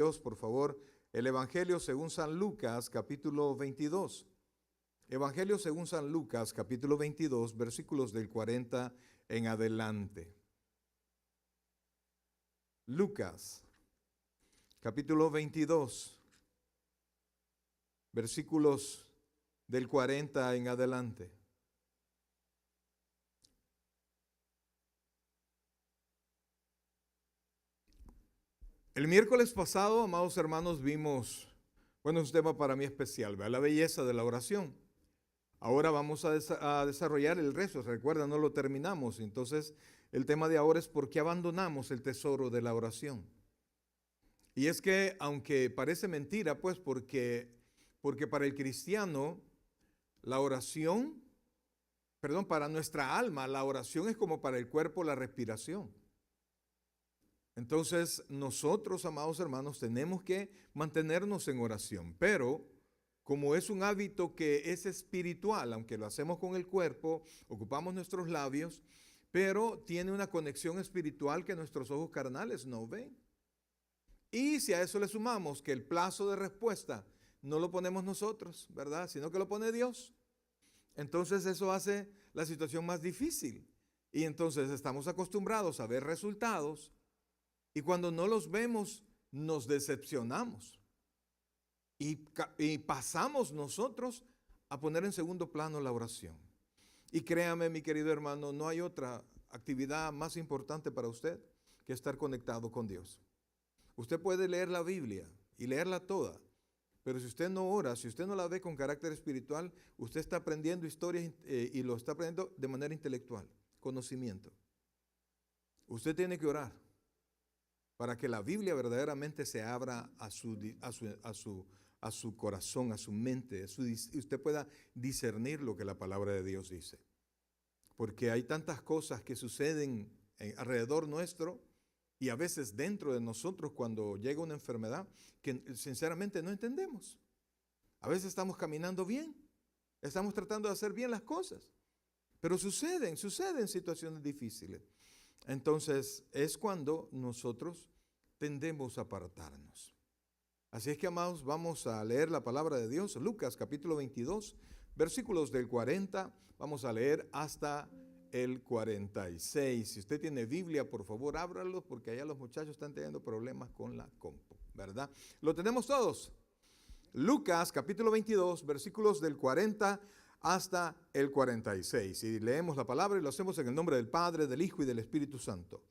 Dios, por favor, el Evangelio según San Lucas, capítulo 22. Evangelio según San Lucas, capítulo 22, versículos del 40 en adelante. Lucas, capítulo 22, versículos del 40 en adelante. El miércoles pasado, amados hermanos, vimos, bueno, es un tema para mí especial, ¿verdad? La belleza de la oración. Ahora vamos a desarrollar el resto, recuerda, no lo terminamos. Entonces, el tema de ahora es por qué abandonamos el tesoro de la oración. Y es que, aunque parece mentira, pues, porque para el cristiano, la oración, para nuestra alma, la oración es como para el cuerpo la respiración. Entonces, nosotros, amados hermanos, tenemos que mantenernos en oración, pero como es un hábito que es espiritual, aunque lo hacemos con el cuerpo, ocupamos nuestros labios, pero tiene una conexión espiritual que nuestros ojos carnales no ven. Y si a eso le sumamos que el plazo de respuesta no lo ponemos nosotros, ¿verdad? Sino que lo pone Dios, entonces eso hace la situación más difícil. Y entonces estamos acostumbrados a ver resultados, y cuando no los vemos, nos decepcionamos. Y pasamos nosotros a poner en segundo plano la oración. Y créame, mi querido hermano, no hay otra actividad más importante para usted que estar conectado con Dios. Usted puede leer la Biblia y leerla toda, pero si usted no ora, si usted no la ve con carácter espiritual, usted está aprendiendo historias y lo está aprendiendo de manera intelectual, conocimiento. Usted tiene que orar para que la Biblia verdaderamente se abra a su corazón, a su mente, usted pueda discernir lo que la palabra de Dios dice. Porque hay tantas cosas que suceden alrededor nuestro y a veces dentro de nosotros cuando llega una enfermedad que sinceramente no entendemos. A veces estamos caminando bien, estamos tratando de hacer bien las cosas, pero suceden situaciones difíciles. Entonces es cuando nosotros tendemos a apartarnos. Así es que, amados, vamos a leer la palabra de Dios. Lucas capítulo 22, versículos del 40, vamos a leer hasta el 46. Si usted tiene Biblia, por favor, ábralo, porque allá los muchachos están teniendo problemas con la compu, ¿verdad? ¿Lo tenemos todos? Lucas capítulo 22, versículos del 40 hasta el 46. Y leemos la palabra y lo hacemos en el nombre del Padre, del Hijo y del Espíritu Santo.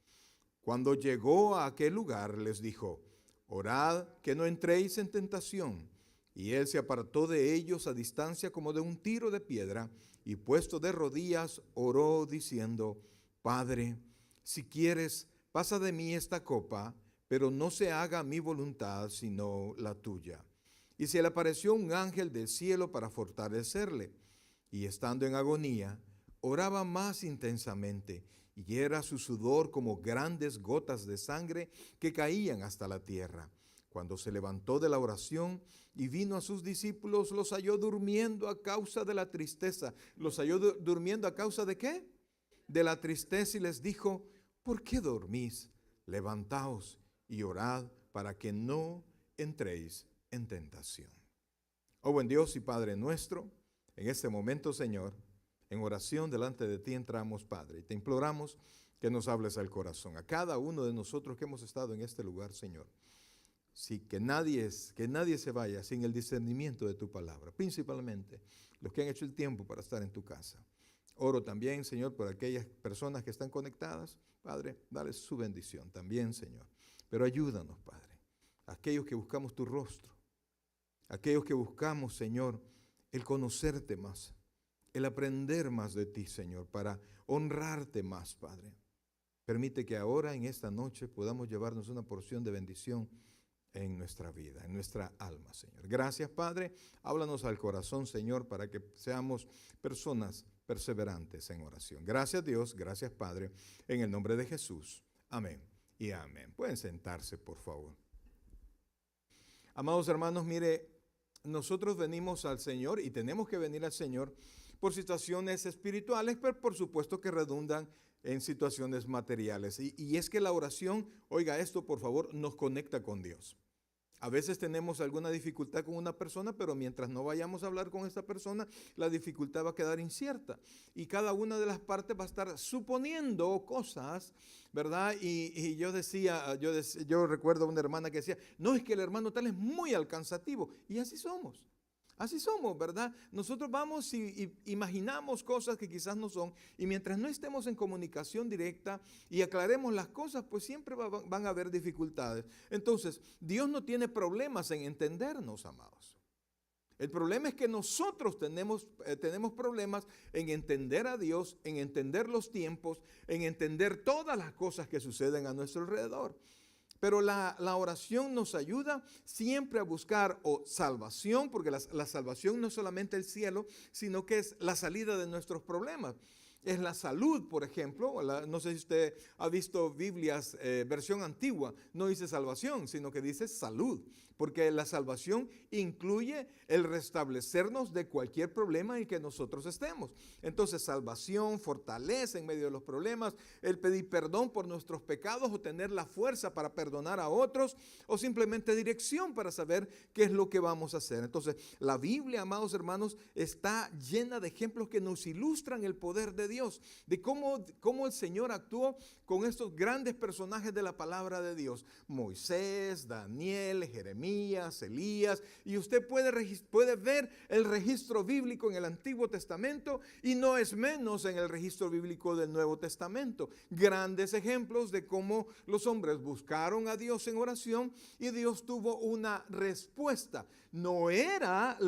Cuando llegó a aquel lugar, les dijo: orad que no entréis en tentación. Y él se apartó de ellos a distancia como de un tiro de piedra, y puesto de rodillas oró diciendo: Padre, si quieres, pasa de mí esta copa, pero no se haga mi voluntad sino la tuya. Y se le apareció un ángel del cielo para fortalecerle, y estando en agonía, oraba más intensamente, y era su sudor como grandes gotas de sangre que caían hasta la tierra. Cuando se levantó de la oración y vino a sus discípulos, los halló durmiendo a causa de la tristeza. ¿Los halló durmiendo a causa de qué? De la tristeza, y les dijo: ¿por qué dormís? Levantaos y orad para que no entréis en tentación. Oh buen Dios y Padre nuestro, en este momento, Señor, en oración delante de ti entramos, Padre, y te imploramos que nos hables al corazón, a cada uno de nosotros que hemos estado en este lugar, Señor. Sí, que nadie se vaya sin el discernimiento de tu palabra, principalmente los que han hecho el tiempo para estar en tu casa. Oro también, Señor, por aquellas personas que están conectadas, Padre, dale su bendición también, Señor. Pero ayúdanos, Padre, aquellos que buscamos tu rostro, aquellos que buscamos, Señor, el conocerte más, el aprender más de ti, Señor, para honrarte más, Padre. Permite que ahora, en esta noche, podamos llevarnos una porción de bendición en nuestra vida, en nuestra alma, Señor. Gracias, Padre. Háblanos al corazón, Señor, para que seamos personas perseverantes en oración. Gracias, Dios. Gracias, Padre. En el nombre de Jesús. Amén y amén. Pueden sentarse, por favor. Amados hermanos, mire, nosotros venimos al Señor y tenemos que venir al Señor por situaciones espirituales, pero por supuesto que redundan en situaciones materiales. Y es que la oración, oiga esto por favor, nos conecta con Dios. A veces tenemos alguna dificultad con una persona, pero mientras no vayamos a hablar con esta persona, la dificultad va a quedar incierta. Y cada una de las partes va a estar suponiendo cosas, ¿verdad? Y yo decía, yo recuerdo a una hermana que decía, no, es que el hermano tal es muy alcanzativo. Y así somos. Así somos, ¿verdad? Nosotros vamos y imaginamos cosas que quizás no son, y mientras no estemos en comunicación directa y aclaremos las cosas, pues siempre van a haber dificultades. Entonces, Dios no tiene problemas en entendernos, amados. El problema es que nosotros tenemos problemas en entender a Dios, en entender los tiempos, en entender todas las cosas que suceden a nuestro alrededor. Pero la oración nos ayuda siempre a buscar salvación, porque la salvación no es solamente el cielo, sino que es la salida de nuestros problemas. Es la salud, por ejemplo. No sé si usted ha visto Biblias, versión antigua, no dice salvación, sino que dice salud. Porque la salvación incluye el restablecernos de cualquier problema en que nosotros estemos. Entonces, salvación, fortaleza en medio de los problemas, el pedir perdón por nuestros pecados o tener la fuerza para perdonar a otros, o simplemente dirección para saber qué es lo que vamos a hacer. Entonces, la Biblia, amados hermanos, está llena de ejemplos que nos ilustran el poder de Dios, de cómo el Señor actuó con estos grandes personajes de la palabra de Dios: Moisés, Daniel, Jeremías, Elías. Y usted puede ver el registro bíblico en el Antiguo Testamento, y no es menos en el registro bíblico del Nuevo Testamento. Grandes ejemplos de cómo los hombres buscaron a Dios en oración y Dios tuvo una respuesta. No era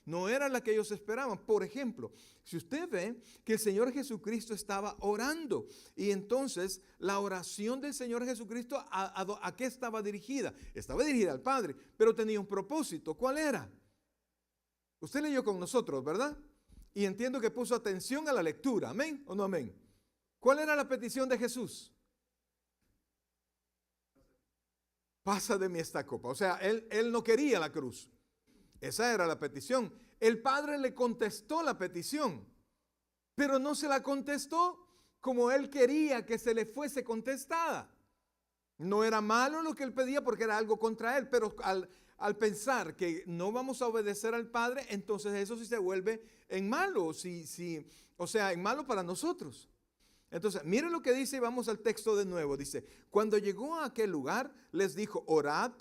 no era la que ellos esperaban. Por ejemplo, si usted ve que el Señor Jesucristo estaba orando, y entonces la oración del Señor Jesucristo, ¿a qué estaba dirigida? Estaba dirigida al Padre, pero tenía un propósito. ¿Cuál era? Usted leyó con nosotros, ¿verdad? Y entiendo que puso atención a la lectura. ¿Amén o no amén? ¿Cuál era la petición de Jesús? Pasa de mí esta copa. O sea, él no quería la cruz. Esa era la petición. El Padre le contestó la petición, pero no se la contestó como él quería que se le fuese contestada. No era malo lo que él pedía porque era algo contra él, pero al pensar que no vamos a obedecer al Padre, entonces eso sí se vuelve en malo, o sea, en malo para nosotros. Entonces, miren lo que dice, y vamos al texto de nuevo. Dice, cuando llegó a aquel lugar, les dijo, orad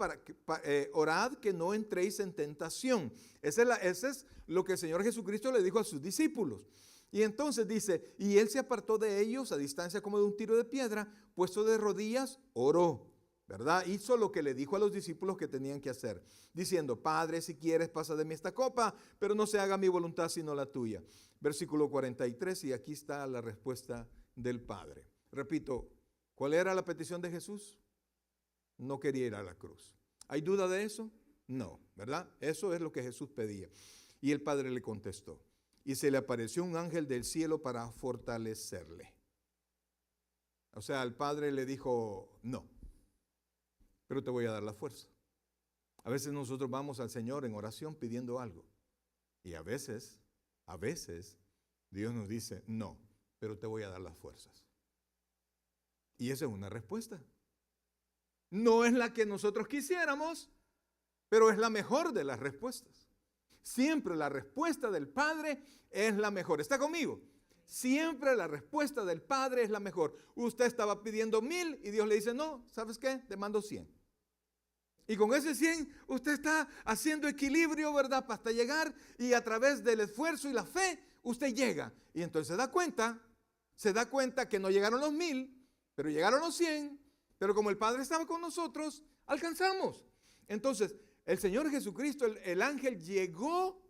que no entréis en tentación. Ese es lo que el Señor Jesucristo le dijo a sus discípulos. Y entonces dice, y él se apartó de ellos a distancia como de un tiro de piedra, puesto de rodillas, oró, ¿verdad? Hizo lo que le dijo a los discípulos que tenían que hacer, diciendo, Padre, si quieres, pasa de mí esta copa, pero no se haga mi voluntad sino la tuya. Versículo 43, y aquí está la respuesta del Padre. Repito, ¿cuál era la petición de Jesús? No quería ir a la cruz. ¿Hay duda de eso? No, ¿verdad? Eso es lo que Jesús pedía. Y el Padre le contestó, y se le apareció un ángel del cielo para fortalecerle. O sea, el Padre le dijo, no, pero te voy a dar la fuerza. A veces nosotros vamos al Señor en oración pidiendo algo, y a veces Dios nos dice, no, pero te voy a dar las fuerzas. Y esa es una respuesta. No es la que nosotros quisiéramos, pero es la mejor de las respuestas. Siempre la respuesta del Padre es la mejor. ¿Está conmigo? Siempre la respuesta del Padre es la mejor. Usted estaba pidiendo 1000 y Dios le dice, no, ¿sabes qué? Te mando 100. Y con ese 100 usted está haciendo equilibrio, ¿verdad? Hasta llegar, y a través del esfuerzo y la fe, usted llega. Y entonces se da cuenta que no llegaron los 1000, pero llegaron los 100, pero como el Padre estaba con nosotros, alcanzamos. Entonces, el Señor Jesucristo, el ángel llegó.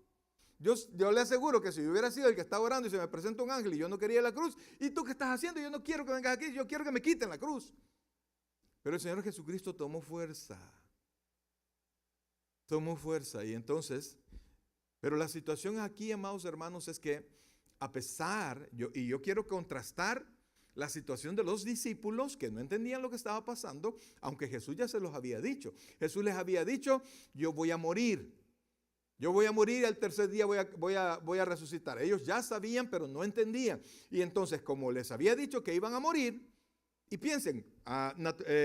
Yo le aseguro que si yo hubiera sido el que estaba orando y se me presenta un ángel y yo no quería la cruz, ¿y tú qué estás haciendo? Yo no quiero que vengas aquí, yo quiero que me quiten la cruz. Pero el Señor Jesucristo tomó fuerza. Y entonces, pero la situación aquí, amados hermanos, es que a pesar, yo quiero contrastar la situación de los discípulos que no entendían lo que estaba pasando, aunque Jesús ya se los había dicho. Jesús les había dicho, yo voy a morir y al tercer día voy a resucitar. Ellos ya sabían, pero no entendían. Y entonces, como les había dicho que iban a morir, Y piensen,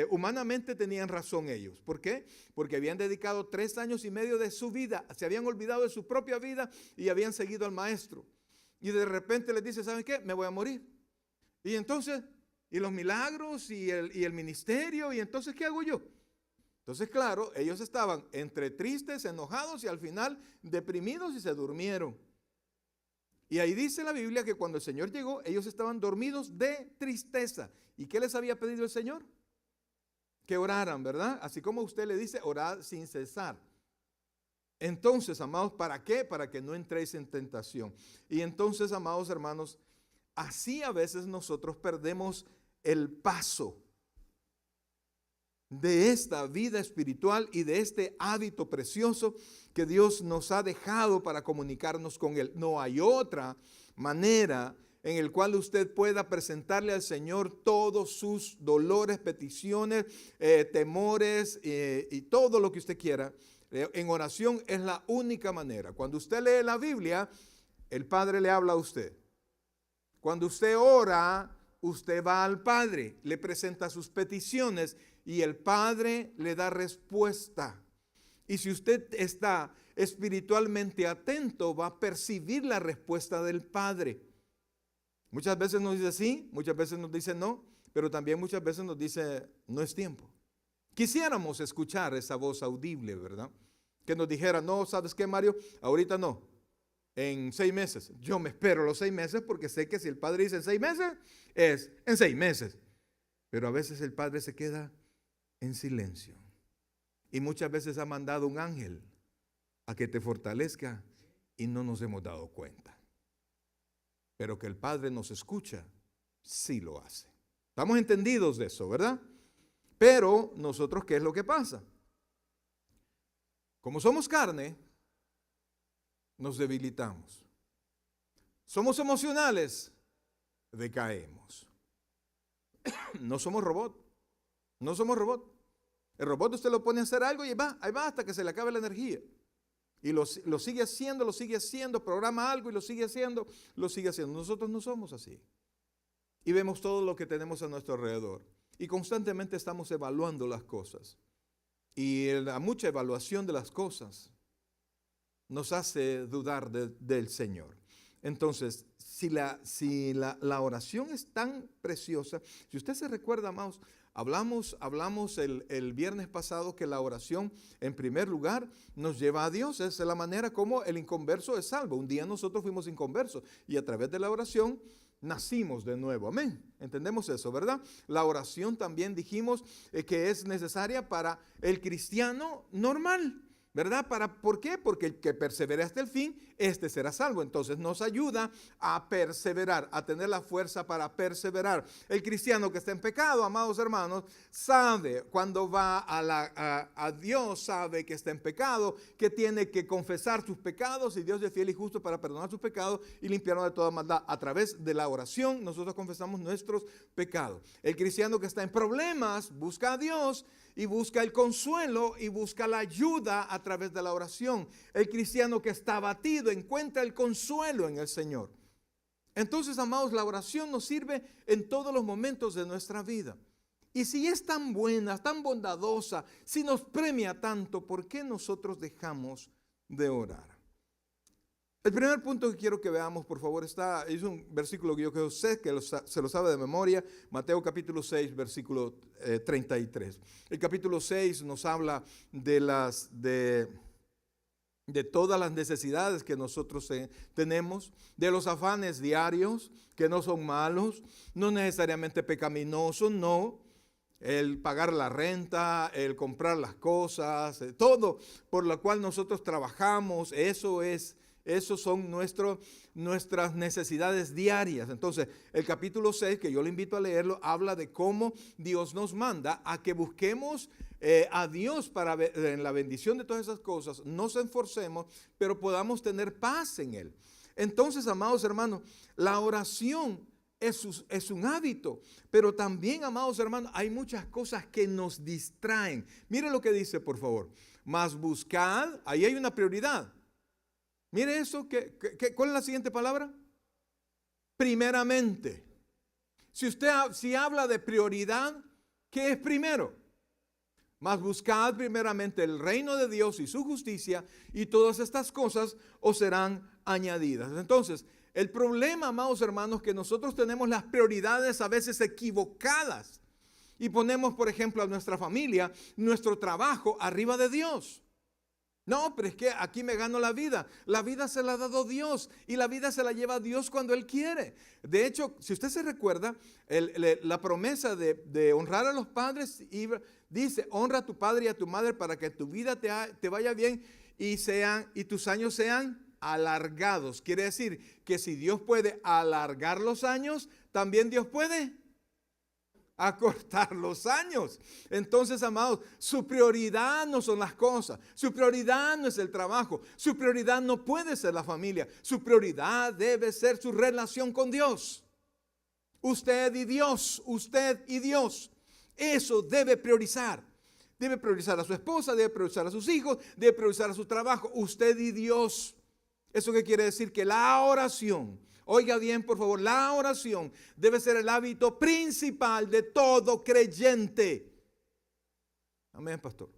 humanamente tenían razón ellos. ¿Por qué? Porque habían dedicado 3 años y medio de su vida, se habían olvidado de su propia vida y habían seguido al maestro. Y de repente les dice, ¿saben qué? Me voy a morir. Y entonces, y los milagros y el ministerio, y entonces, ¿qué hago yo? Entonces, claro, ellos estaban entre tristes, enojados y al final deprimidos y se durmieron. Y ahí dice la Biblia que cuando el Señor llegó, ellos estaban dormidos de tristeza. ¿Y qué les había pedido el Señor? Que oraran, ¿verdad? Así como usted le dice, orad sin cesar. Entonces, amados, ¿para qué? Para que no entréis en tentación. Y entonces, amados hermanos, así a veces nosotros perdemos el paso de esta vida espiritual y de este hábito precioso que Dios nos ha dejado para comunicarnos con Él. No hay otra manera en el cual usted pueda presentarle al Señor todos sus dolores, peticiones, temores y todo lo que usted quiera. En oración es la única manera. Cuando usted lee la Biblia, el Padre le habla a usted. Cuando usted ora, usted va al Padre, le presenta sus peticiones y el Padre le da respuesta. Y si usted está espiritualmente atento, va a percibir la respuesta del Padre. Muchas veces nos dice sí, muchas veces nos dice no, pero también muchas veces nos dice no es tiempo. Quisiéramos escuchar esa voz audible, ¿verdad? Que nos dijera, no, ¿sabes qué, Mario? Ahorita no, en 6 meses. Yo me espero los 6 meses porque sé que si el Padre dice en 6 meses, es en 6 meses. Pero a veces el Padre se queda en silencio. Y muchas veces ha mandado un ángel a que te fortalezca y no nos hemos dado cuenta. Pero que el Padre nos escucha, sí lo hace. Estamos entendidos de eso, ¿verdad? Pero nosotros, ¿qué es lo que pasa? Como somos carne, nos debilitamos. Somos emocionales, decaemos. No somos robot. No somos robot. El robot usted lo pone a hacer algo y ahí va hasta que se le acabe la energía. Y lo sigue haciendo, programa algo y lo sigue haciendo. Nosotros no somos así. Y vemos todo lo que tenemos a nuestro alrededor. Y constantemente estamos evaluando las cosas. Y la mucha evaluación de las cosas nos hace dudar del Señor. Entonces, si la oración es tan preciosa, si usted se recuerda, amados, hablamos el viernes pasado que la oración, en primer lugar, nos lleva a Dios. Esa es la manera como el inconverso es salvo. Un día nosotros fuimos inconversos y a través de la oración nacimos de nuevo. Amén. Entendemos eso, ¿verdad? La oración también dijimos que es necesaria para el cristiano normal, ¿verdad? ¿Por qué? Porque el que persevere hasta el fin, este será salvo. Entonces nos ayuda a perseverar, a tener la fuerza para perseverar. El cristiano que está en pecado, amados hermanos, sabe cuando va a Dios, sabe que está en pecado, que tiene que confesar sus pecados y Dios es fiel y justo para perdonar sus pecados y limpiarnos de toda maldad. A través de la oración nosotros confesamos nuestros pecados. El cristiano que está en problemas busca a Dios y busca el consuelo y busca la ayuda a través de la oración. El cristiano que está abatido encuentra el consuelo en el Señor. Entonces, amados, la oración nos sirve en todos los momentos de nuestra vida. Y si es tan buena, tan bondadosa, si nos premia tanto, ¿por qué nosotros dejamos de orar? El primer punto que quiero que veamos, por favor, es un versículo que yo sé que se lo sabe de memoria, Mateo capítulo 6, versículo 33. El capítulo 6 nos habla de todas las necesidades que nosotros tenemos, de los afanes diarios, que no son malos, no necesariamente pecaminosos, no. El pagar la renta, el comprar las cosas, todo por lo cual nosotros trabajamos, esos son nuestras necesidades diarias. Entonces, el capítulo 6, que yo le invito a leerlo, habla de cómo Dios nos manda a que busquemos a Dios para en la bendición de todas esas cosas, nos esforcemos, pero podamos tener paz en Él. Entonces, amados hermanos, la oración es un hábito, pero también, amados hermanos, hay muchas cosas que nos distraen. Mire lo que dice, por favor. Mas buscad, ahí hay una prioridad. Mire eso, ¿cuál es la siguiente palabra? Primeramente. Si habla de prioridad, ¿qué es primero? Mas buscad primeramente el reino de Dios y su justicia, y todas estas cosas os serán añadidas. Entonces, el problema, amados hermanos, que nosotros tenemos las prioridades a veces equivocadas y ponemos, por ejemplo, a nuestra familia, nuestro trabajo arriba de Dios. No, pero es que aquí me gano la vida. La vida se la ha dado Dios y la vida se la lleva Dios cuando Él quiere. De hecho, si usted se recuerda, la promesa de honrar a los padres dice, honra a tu padre y a tu madre para que tu vida te vaya bien y tus años sean alargados. Quiere decir que si Dios puede alargar los años, también Dios puede acortar los años. Entonces, amados, su prioridad no son las cosas, su prioridad no es el trabajo, su prioridad no puede ser la familia, su prioridad debe ser su relación con Dios. Usted y Dios, eso debe priorizar. Debe priorizar a su esposa, debe priorizar a sus hijos, debe priorizar a su trabajo, usted y Dios. ¿Eso qué quiere decir? Que la oración, oiga bien por favor, la oración debe ser el hábito principal de todo creyente. Amén, pastor.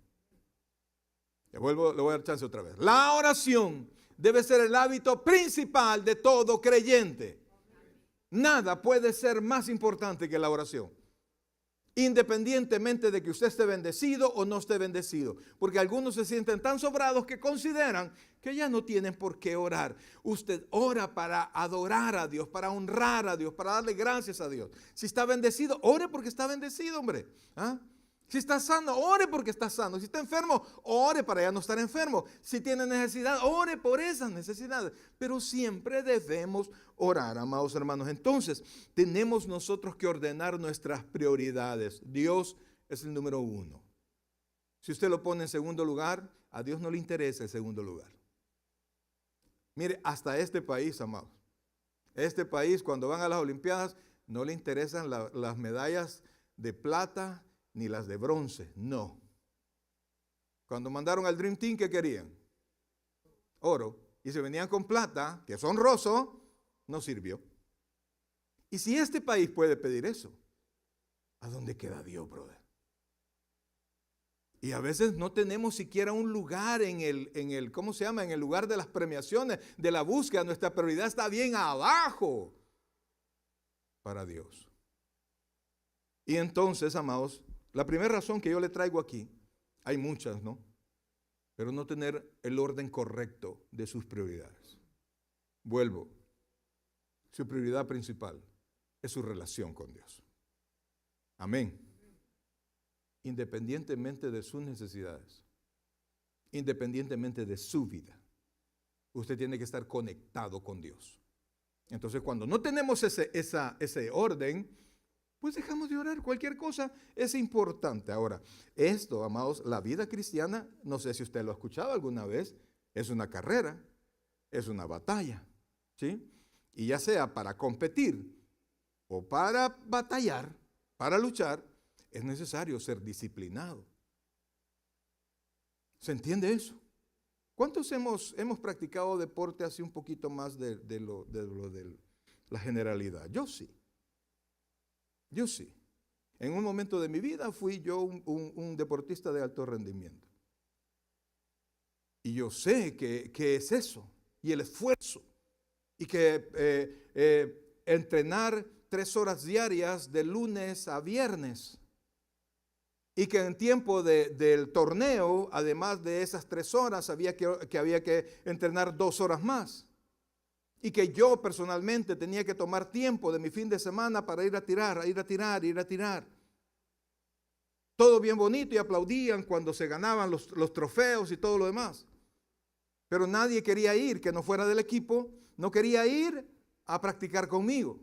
Le voy a dar chance otra vez. La oración debe ser el hábito principal de todo creyente. Nada puede ser más importante que la oración, independientemente de que usted esté bendecido o no esté bendecido, porque algunos se sienten tan sobrados que consideran que ya no tienen por qué orar. Usted ora para adorar a Dios, para honrar a Dios, para darle gracias a Dios. Si está bendecido, ore porque está bendecido, hombre. ¿Ah? Si está sano, ore porque está sano. Si está enfermo, ore para ya no estar enfermo. Si tiene necesidad, ore por esas necesidades. Pero siempre debemos orar, amados hermanos. Entonces, tenemos nosotros que ordenar nuestras prioridades. Dios es el número uno. Si usted lo pone en segundo lugar, a Dios no le interesa el segundo lugar. Mire, hasta este país, amados. Este país, cuando van a las Olimpiadas, no le interesan las medallas de plata ni las de bronce, no. Cuando mandaron al Dream Team, ¿qué querían? Oro. Y se venían con plata, que es honroso, no sirvió. Y si este país puede pedir eso, ¿a dónde queda Dios, brother? Y a veces no tenemos siquiera un lugar en el ¿cómo se llama? En el lugar de las premiaciones, de la búsqueda. Nuestra prioridad está bien abajo para Dios. Y entonces, amados, la primera razón que yo le traigo aquí, hay muchas, ¿no? Pero no tener el orden correcto de sus prioridades. Vuelvo. Su prioridad principal es su relación con Dios. Amén. Independientemente de sus necesidades, independientemente de su vida, usted tiene que estar conectado con Dios. Entonces, cuando no tenemos ese orden, pues dejamos de orar. Cualquier cosa es importante. Ahora, esto, amados, la vida cristiana, no sé si usted lo ha escuchado alguna vez, es una carrera, es una batalla, ¿sí? Y ya sea para competir o para batallar, para luchar, es necesario ser disciplinado. ¿Se entiende eso? ¿Cuántos hemos practicado deporte así un poquito más de la generalidad? Yo sí. Yo sí. En un momento de mi vida fui yo un deportista de alto rendimiento. Y yo sé que es eso, y el esfuerzo, y que entrenar 3 horas diarias de lunes a viernes, y que en tiempo del torneo, además de esas 3 horas, había que entrenar 2 horas más. Y que yo personalmente tenía que tomar tiempo de mi fin de semana para ir a tirar. Todo bien bonito y aplaudían cuando se ganaban los trofeos y todo lo demás. Pero nadie quería ir, que no fuera del equipo, no quería ir a practicar conmigo.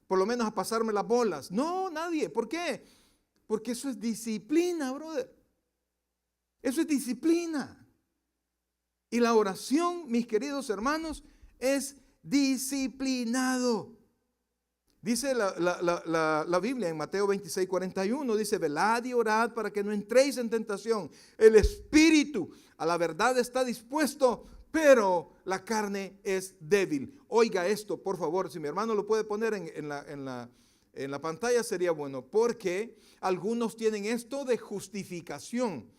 Por lo menos a pasarme las bolas. No, nadie. ¿Por qué? Porque eso es disciplina, brother. Eso es disciplina. Y la oración, mis queridos hermanos, es disciplinado. Dice la Biblia en Mateo 26:41, dice, velad y orad para que no entréis en tentación. El espíritu a la verdad está dispuesto, pero la carne es débil. Oiga esto, por favor, si mi hermano lo puede poner en en la pantalla sería bueno, porque algunos tienen esto de justificación.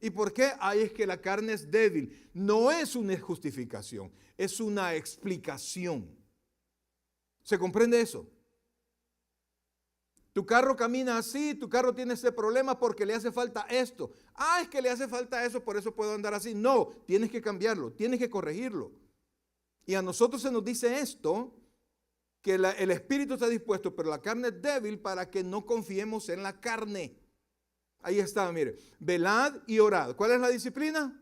¿Y por qué? Ay, es que la carne es débil. No es una justificación, es una explicación. ¿Se comprende eso? Tu carro camina así, tu carro tiene ese problema porque le hace falta esto. Ah, es que le hace falta eso, por eso puedo andar así. No, tienes que cambiarlo, tienes que corregirlo. Y a nosotros se nos dice esto, que el espíritu está dispuesto, pero la carne es débil para que no confiemos en la carne. Ahí está, mire, velad y orad. ¿Cuál es la disciplina?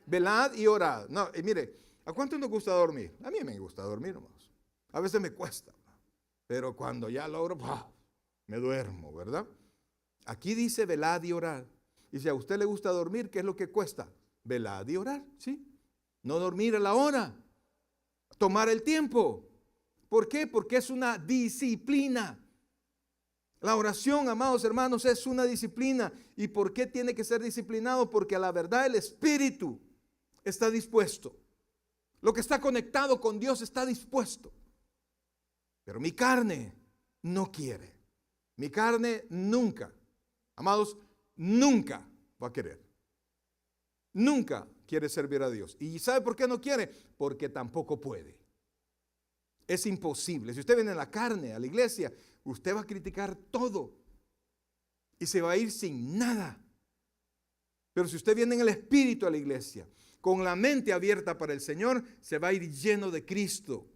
Velad y orad. No, y mire, ¿a cuánto nos gusta dormir? A mí me gusta dormir, hermanos. A veces me cuesta, pero cuando ya logro, ¡pah!, me duermo, ¿verdad? Aquí dice velad y orar. Y si a usted le gusta dormir, ¿qué es lo que cuesta? Velad y orar, ¿sí? No dormir a la hora. Tomar el tiempo. ¿Por qué? Porque es una disciplina. La oración, amados hermanos, es una disciplina. ¿Y por qué tiene que ser disciplinado? Porque a la verdad el espíritu está dispuesto. Lo que está conectado con Dios está dispuesto. Pero mi carne no quiere. Mi carne nunca, amados, nunca va a querer. Nunca quiere servir a Dios. ¿Y sabe por qué no quiere? Porque tampoco puede. Es imposible. Si usted viene en la carne a la iglesia, usted va a criticar todo y se va a ir sin nada. Pero si usted viene en el espíritu a la iglesia, con la mente abierta para el Señor, se va a ir lleno de Cristo.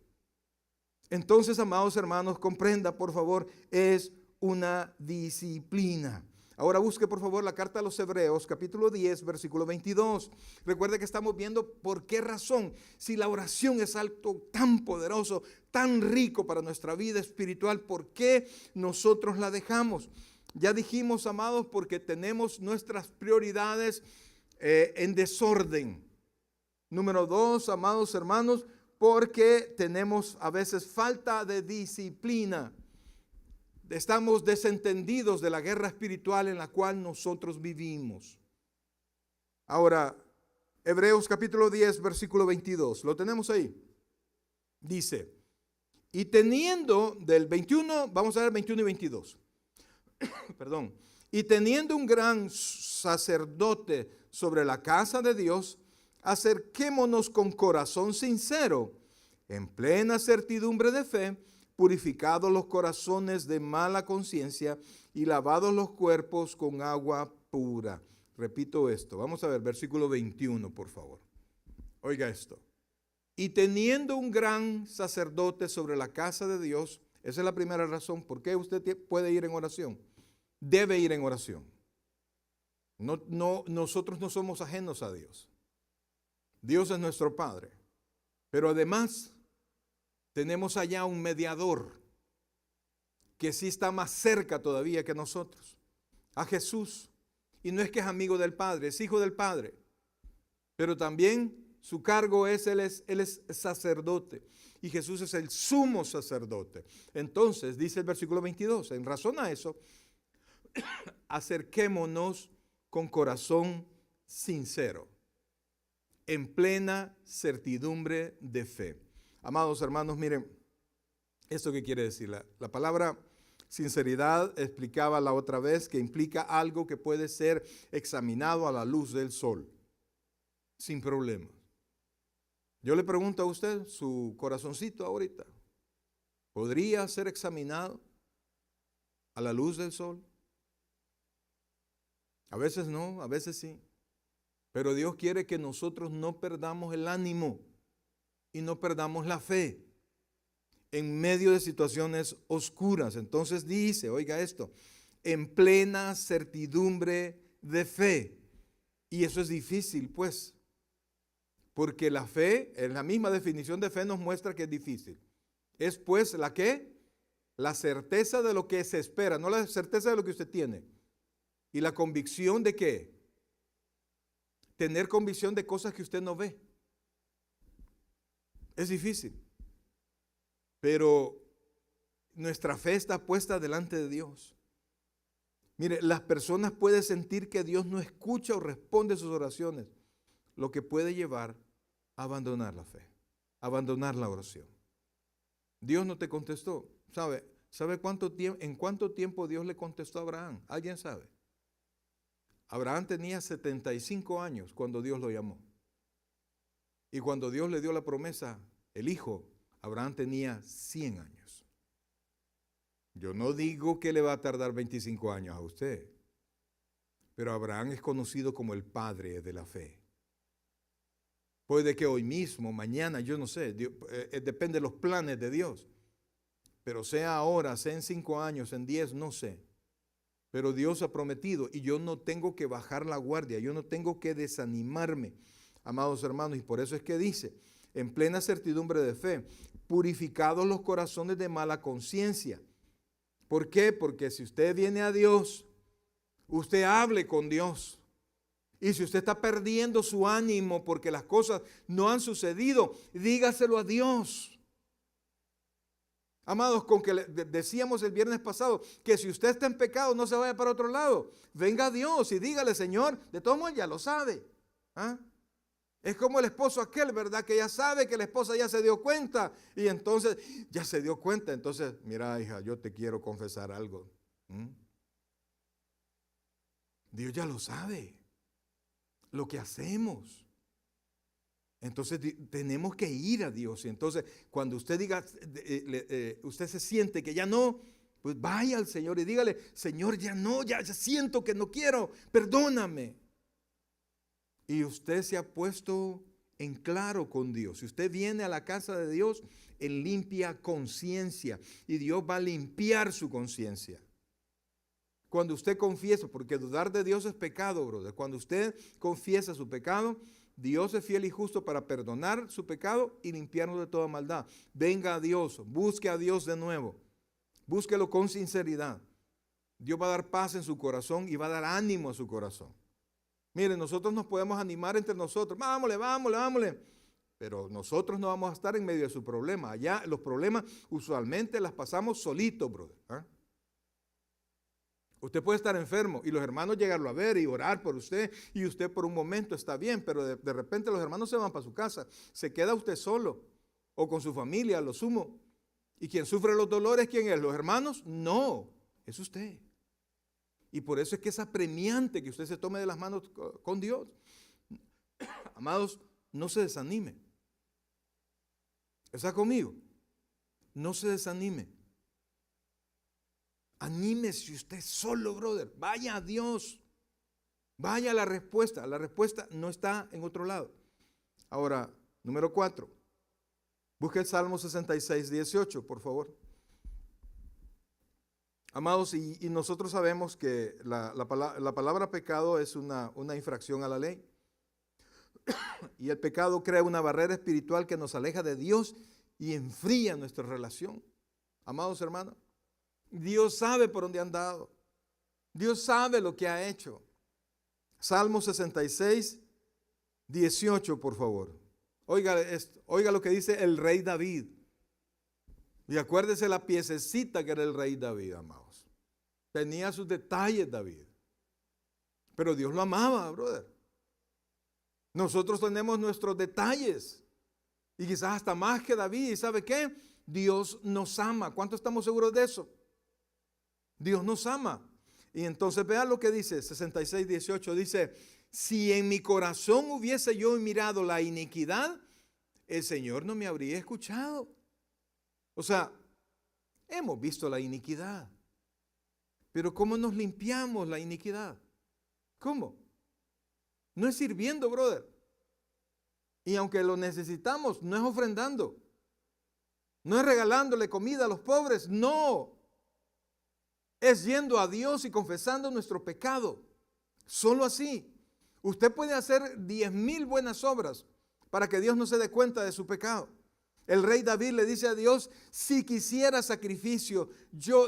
Entonces, amados hermanos, comprenda, por favor, es una disciplina. Ahora busque por favor la carta a los Hebreos, capítulo 10, versículo 22. Recuerde que estamos viendo por qué razón, si la oración es algo tan poderoso, tan rico para nuestra vida espiritual, ¿por qué nosotros la dejamos? Ya dijimos, amados, porque tenemos nuestras prioridades en desorden. Número 2, amados hermanos, porque tenemos a veces falta de disciplina. Estamos desentendidos de la guerra espiritual en la cual nosotros vivimos. Ahora, Hebreos capítulo 10, versículo 22. ¿Lo tenemos ahí? Dice, y teniendo, del 21, vamos a ver 21 y 22. Perdón. Y teniendo un gran sacerdote sobre la casa de Dios, acerquémonos con corazón sincero, en plena certidumbre de fe, purificados los corazones de mala conciencia y lavados los cuerpos con agua pura. Repito esto, vamos a ver, versículo 21, por favor. Oiga esto. Y teniendo un gran sacerdote sobre la casa de Dios, esa es la primera razón por qué usted puede ir en oración. Debe ir en oración. Nosotros no somos ajenos a Dios. Dios es nuestro Padre. Pero además tenemos allá un mediador que sí está más cerca todavía que nosotros, a Jesús. Y no es que es amigo del Padre, es hijo del Padre. Pero también su cargo es, él es sacerdote. Y Jesús es el sumo sacerdote. Entonces, dice el versículo 22, en razón a eso, acerquémonos con corazón sincero, en plena certidumbre de fe. Amados hermanos, miren, ¿esto qué quiere decir? La palabra sinceridad explicaba la otra vez que implica algo que puede ser examinado a la luz del sol, sin problema. Yo le pregunto a usted, su corazoncito ahorita, ¿podría ser examinado a la luz del sol? A veces no, a veces sí. Pero Dios quiere que nosotros no perdamos el ánimo y no perdamos la fe en medio de situaciones oscuras. Entonces dice, oiga esto, en plena certidumbre de fe. Y eso es difícil, pues, porque la fe, en la misma definición de fe nos muestra que es difícil. Es pues la ¿qué? La certeza de lo que se espera, no la certeza de lo que usted tiene. Y la convicción de ¿qué? Tener convicción de cosas que usted no ve. Es difícil, pero nuestra fe está puesta delante de Dios. Mire, las personas pueden sentir que Dios no escucha o responde sus oraciones, lo que puede llevar a abandonar la fe, a abandonar la oración. Dios no te contestó, ¿sabe? ¿Sabe en cuánto tiempo Dios le contestó a Abraham? ¿Alguien sabe? Abraham tenía 75 años cuando Dios lo llamó. Y cuando Dios le dio la promesa, el hijo, Abraham tenía 100 años. Yo no digo que le va a tardar 25 años a usted, pero Abraham es conocido como el padre de la fe. Puede que hoy mismo, mañana, yo no sé, depende de los planes de Dios. Pero sea ahora, sea en 5 años, en 10, no sé. Pero Dios ha prometido y yo no tengo que bajar la guardia, yo no tengo que desanimarme, amados hermanos. Y por eso es que dice, en plena certidumbre de fe, purificados los corazones de mala conciencia. ¿Por qué? Porque si usted viene a Dios, usted hable con Dios. Y si usted está perdiendo su ánimo porque las cosas no han sucedido, dígaselo a Dios. Amados, con que decíamos el viernes pasado, que si usted está en pecado no se vaya para otro lado. Venga a Dios y dígale, Señor, de todos modos ya lo sabe. ¿Ah? Es como el esposo aquel, ¿verdad? Que ya sabe que la esposa ya se dio cuenta. Y entonces, ya se dio cuenta. Entonces, mira, hija, yo te quiero confesar algo. Dios ya lo sabe. Lo que hacemos. Entonces tenemos que ir a Dios. Y entonces cuando usted diga, usted se siente que ya no, pues vaya al Señor y dígale, Señor, ya no, ya siento que no quiero, perdóname. Y usted se ha puesto en claro con Dios. Si usted viene a la casa de Dios en limpia conciencia, y Dios va a limpiar su conciencia. Cuando usted confiesa, porque dudar de Dios es pecado, brother. Cuando usted confiesa su pecado, Dios es fiel y justo para perdonar su pecado y limpiarnos de toda maldad. Venga a Dios, busque a Dios de nuevo. Búsquelo con sinceridad. Dios va a dar paz en su corazón y va a dar ánimo a su corazón. Miren, nosotros nos podemos animar entre nosotros. Vámonos, vámonos. Pero nosotros no vamos a estar en medio de su problema. Allá los problemas usualmente las pasamos solitos, brother. ¿Ah? Usted puede estar enfermo y los hermanos llegarlo a ver y orar por usted, y usted por un momento está bien, pero de repente los hermanos se van para su casa, se queda usted solo o con su familia a lo sumo. ¿Y quien sufre los dolores quién es? ¿Los hermanos? No, es usted. Y por eso es que es apremiante que usted se tome de las manos con Dios. Amados, no se desanime. ¿Está conmigo? No se desanime. Anímese usted solo, brother. Vaya a Dios. Vaya a la respuesta. La respuesta no está en otro lado. Ahora, número 4. Busque el Salmo 66, 18, por favor. Amados, y nosotros sabemos que la palabra pecado es una infracción a la ley. Y el pecado crea una barrera espiritual que nos aleja de Dios y enfría nuestra relación. Amados hermanos, Dios sabe por dónde han dado. Dios sabe lo que ha hecho. Salmo 66, 18, por favor. Oiga esto, oiga lo que dice el rey David. Y acuérdese la piececita que era el rey David, amados. Tenía sus detalles David. Pero Dios lo amaba, brother. Nosotros tenemos nuestros detalles. Y quizás hasta más que David. ¿Y sabe qué? Dios nos ama. ¿Cuánto estamos seguros de eso? Dios nos ama. Y entonces vean lo que dice 66, 18. Dice, si en mi corazón hubiese yo mirado la iniquidad, el Señor no me habría escuchado. O sea, hemos visto la iniquidad. Pero ¿cómo nos limpiamos la iniquidad? ¿Cómo? No es sirviendo, brother. Y aunque lo necesitamos, no es ofrendando. No es regalándole comida a los pobres, no. Es yendo a Dios y confesando nuestro pecado. Solo así. Usted puede hacer 10,000 buenas obras para que Dios no se dé cuenta de su pecado. El rey David le dice a Dios, si quisiera sacrificio,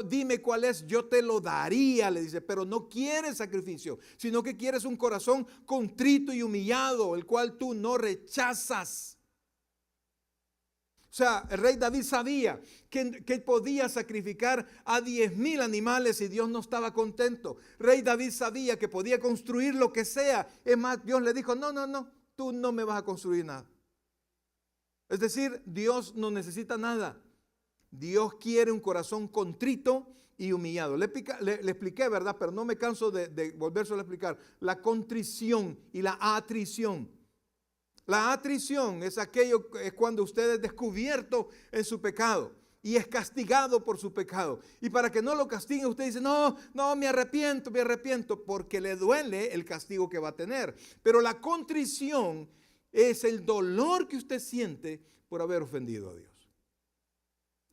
dime cuál es, yo te lo daría, le dice, pero no quieres sacrificio, sino que quieres un corazón contrito y humillado, el cual tú no rechazas. O sea, el rey David sabía que podía sacrificar a 10,000 animales y Dios no estaba contento. Rey David sabía que podía construir lo que sea. Es más, Dios le dijo, no, tú no me vas a construir nada. Es decir, Dios no necesita nada. Dios quiere un corazón contrito y humillado. Le expliqué, ¿verdad? Pero no me canso de volvérselo a explicar. La contrición y la atrición. La atrición es cuando usted es descubierto en su pecado y es castigado por su pecado. Y para que no lo castiguen, usted dice, no, me arrepiento, porque le duele el castigo que va a tener. Pero la contrición es el dolor que usted siente por haber ofendido a Dios.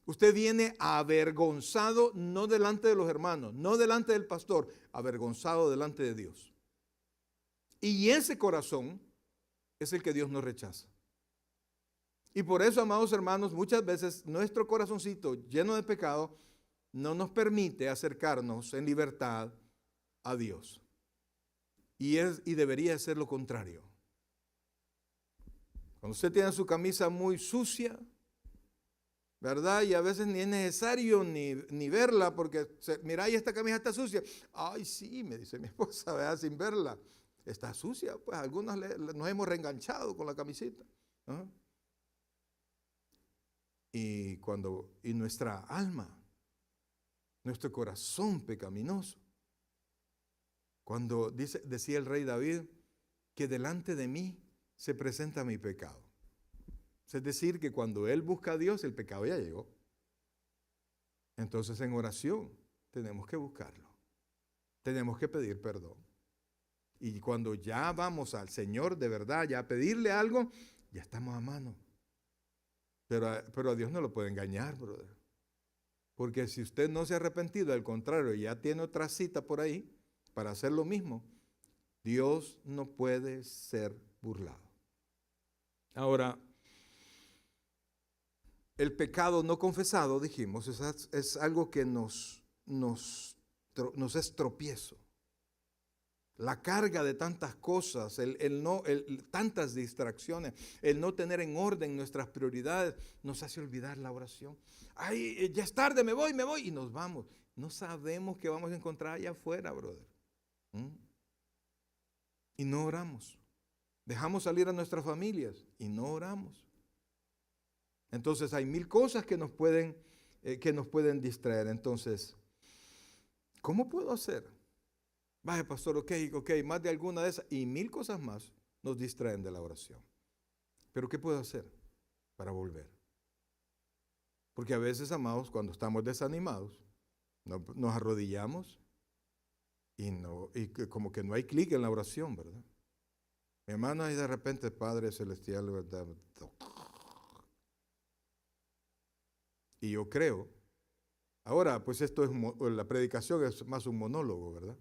Usted viene avergonzado, no delante de los hermanos, no delante del pastor, avergonzado delante de Dios. Y ese corazón es el que Dios no rechaza. Y por eso, amados hermanos, muchas veces nuestro corazoncito lleno de pecado no nos permite acercarnos en libertad a Dios. Y debería ser lo contrario. Cuando usted tiene su camisa muy sucia, ¿verdad? Y a veces ni es necesario ni verla porque, mira, ahí esta camisa está sucia. Ay, sí, me dice mi esposa, ¿verdad? Sin verla. Está sucia, pues algunos nos hemos reenganchado con la camisita. ¿No? Y nuestra alma, nuestro corazón pecaminoso, cuando decía el rey David, que delante de mí se presenta mi pecado. Es decir, que cuando él busca a Dios, el pecado ya llegó. Entonces en oración tenemos que buscarlo. Tenemos que pedir perdón. Y cuando ya vamos al Señor de verdad, ya a pedirle algo, ya estamos a mano. Pero a Dios no lo puede engañar, brother. Porque si usted no se ha arrepentido, al contrario, ya tiene otra cita por ahí para hacer lo mismo, Dios no puede ser burlado. Ahora, el pecado no confesado, dijimos, es algo que nos es tropiezo. La carga de tantas cosas, tantas distracciones, el no tener en orden nuestras prioridades, nos hace olvidar la oración. Ay, ya es tarde, me voy, y nos vamos. No sabemos qué vamos a encontrar allá afuera, brother. Y no oramos. Dejamos salir a nuestras familias y no oramos. Entonces hay mil cosas que nos pueden distraer. Entonces, ¿cómo puedo hacer? Vaya, pastor, ok, más de alguna de esas y mil cosas más nos distraen de la oración. Pero ¿qué puedo hacer para volver? Porque a veces, amados, cuando estamos desanimados, nos arrodillamos y como que no hay clic en la oración, ¿verdad? Mi hermano, ahí de repente, Padre Celestial, ¿verdad? Y yo creo, ahora pues la predicación es más un monólogo, ¿verdad?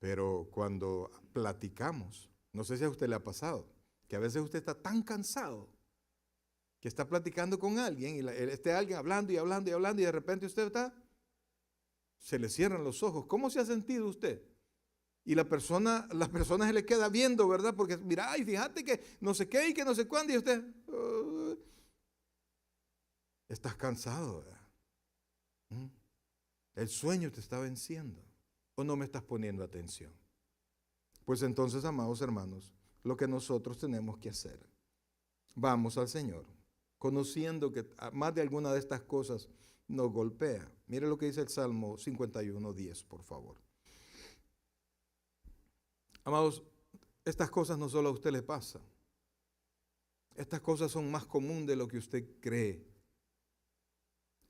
Pero cuando platicamos, no sé si a usted le ha pasado, que a veces usted está tan cansado que está platicando con alguien y este alguien hablando y de repente usted se le cierran los ojos. ¿Cómo se ha sentido usted? Y la persona se le queda viendo, ¿verdad? Porque mira, ay, fíjate que no sé qué y que no sé cuándo y usted estás cansado, ¿verdad? El sueño te está venciendo. ¿O no me estás poniendo atención? Pues entonces, amados hermanos, lo que nosotros tenemos que hacer, vamos al Señor, conociendo que más de alguna de estas cosas nos golpea. Mire lo que dice el Salmo 51:10, por favor. Amados, estas cosas no solo a usted le pasan. Estas cosas son más común de lo que usted cree.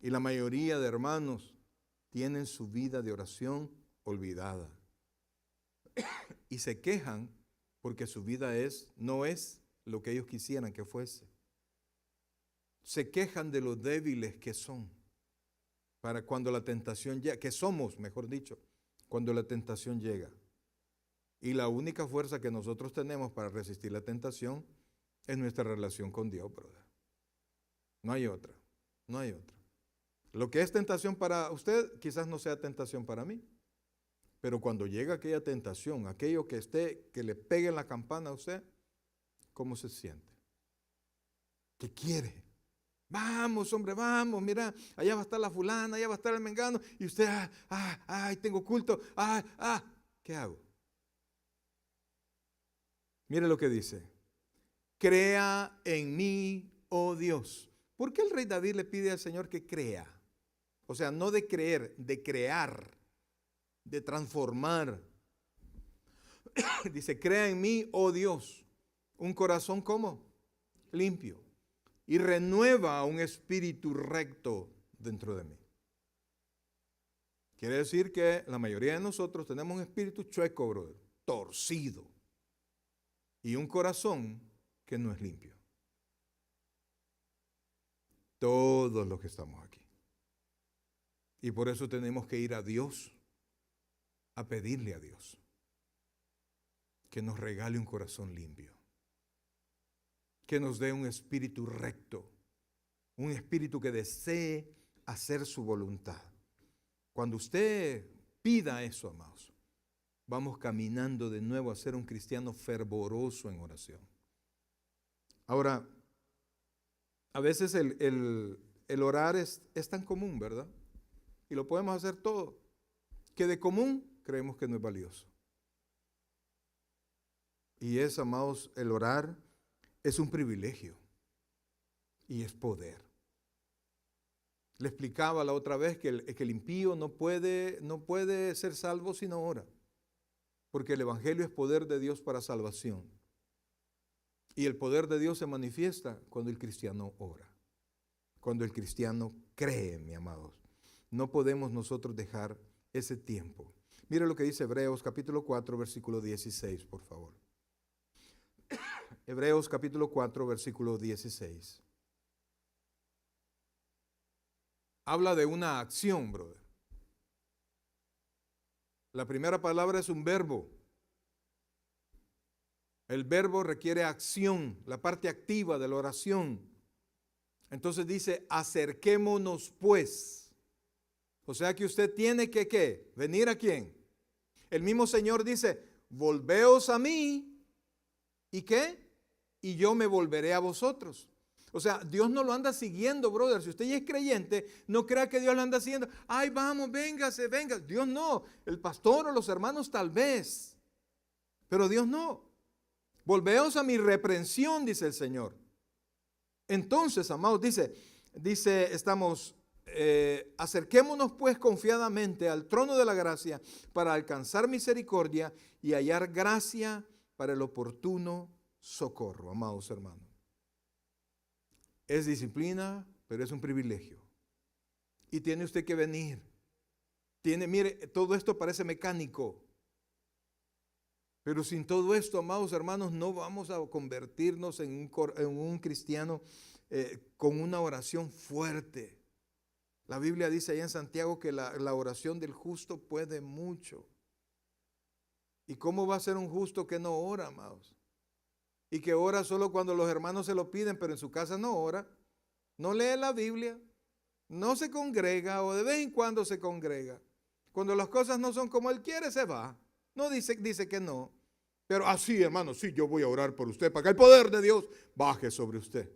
Y la mayoría de hermanos tienen su vida de oración olvidada. Y se quejan porque su vida no es lo que ellos quisieran que fuese. Se quejan de lo débiles que son para cuando la tentación llega, que somos, mejor dicho, cuando la tentación llega. Y la única fuerza que nosotros tenemos para resistir la tentación es nuestra relación con Dios, brother. No hay otra, no hay otra. Lo que es tentación para usted quizás no sea tentación para mí. Pero cuando llega aquella tentación, aquello que le pegue en la campana a usted, ¿cómo se siente? ¿Qué quiere? Vamos, hombre, vamos, mira, allá va a estar la fulana, allá va a estar el mengano, y usted, tengo culto, ¿qué hago? Mire lo que dice. Crea en mí, oh Dios, ¿Por qué el rey David le pide al Señor que crea? O sea, no de creer, de crear, de transformar. Dice, crea en mí, oh Dios, un corazón como limpio y renueva un espíritu recto dentro de mí. Quiere decir que la mayoría de nosotros tenemos un espíritu chueco, brother, torcido, y un corazón que no es limpio. Todos los que estamos aquí. Y por eso tenemos que ir a Dios, a pedirle a Dios que nos regale un corazón limpio, que nos dé un espíritu recto, un espíritu que desee hacer su voluntad. Cuando usted pida eso, amados, vamos caminando de nuevo a ser un cristiano fervoroso en oración. Ahora, a veces el orar es tan común, ¿verdad? Y lo podemos hacer todo, que de común creemos que no es valioso. Y es, amados, el orar es un privilegio y es poder. Le explicaba la otra vez que el impío no puede ser salvo si no ora, porque el evangelio es poder de Dios para salvación. Y el poder de Dios se manifiesta cuando el cristiano ora, cuando el cristiano cree, mi amados. No podemos nosotros dejar ese tiempo. Mira lo que dice Hebreos capítulo 4, versículo 16, por favor. Hebreos capítulo 4, versículo 16. Habla de una acción, brother. La primera palabra es un verbo. El verbo requiere acción, la parte activa de la oración. Entonces dice, acerquémonos pues. O sea que usted tiene que, ¿qué? ¿Venir a quién? El mismo Señor dice, volveos a mí. ¿Y qué? Y yo me volveré a vosotros. O sea, Dios no lo anda siguiendo, brother. Si usted ya es creyente, no crea que Dios lo anda siguiendo. Ay, vamos, véngase, venga. Dios no. El pastor o los hermanos tal vez. Pero Dios no. Volveos a mi reprensión, dice el Señor. Entonces, amados, dice, estamos, acerquémonos pues confiadamente al trono de la gracia para alcanzar misericordia y hallar gracia para el oportuno socorro, amados hermanos. Es disciplina, pero es un privilegio. Y tiene usted que venir. Mire, todo esto parece mecánico. Pero sin todo esto, amados hermanos, no vamos a convertirnos en un cristiano con una oración fuerte. La Biblia dice ahí en Santiago que la oración del justo puede mucho. ¿Y cómo va a ser un justo que no ora, amados? Y que ora solo cuando los hermanos se lo piden, pero en su casa no ora, no lee la Biblia, no se congrega o de vez en cuando se congrega. Cuando las cosas no son como él quiere, se va. No dice que no. Pero así, hermano, sí, yo voy a orar por usted para que el poder de Dios baje sobre usted.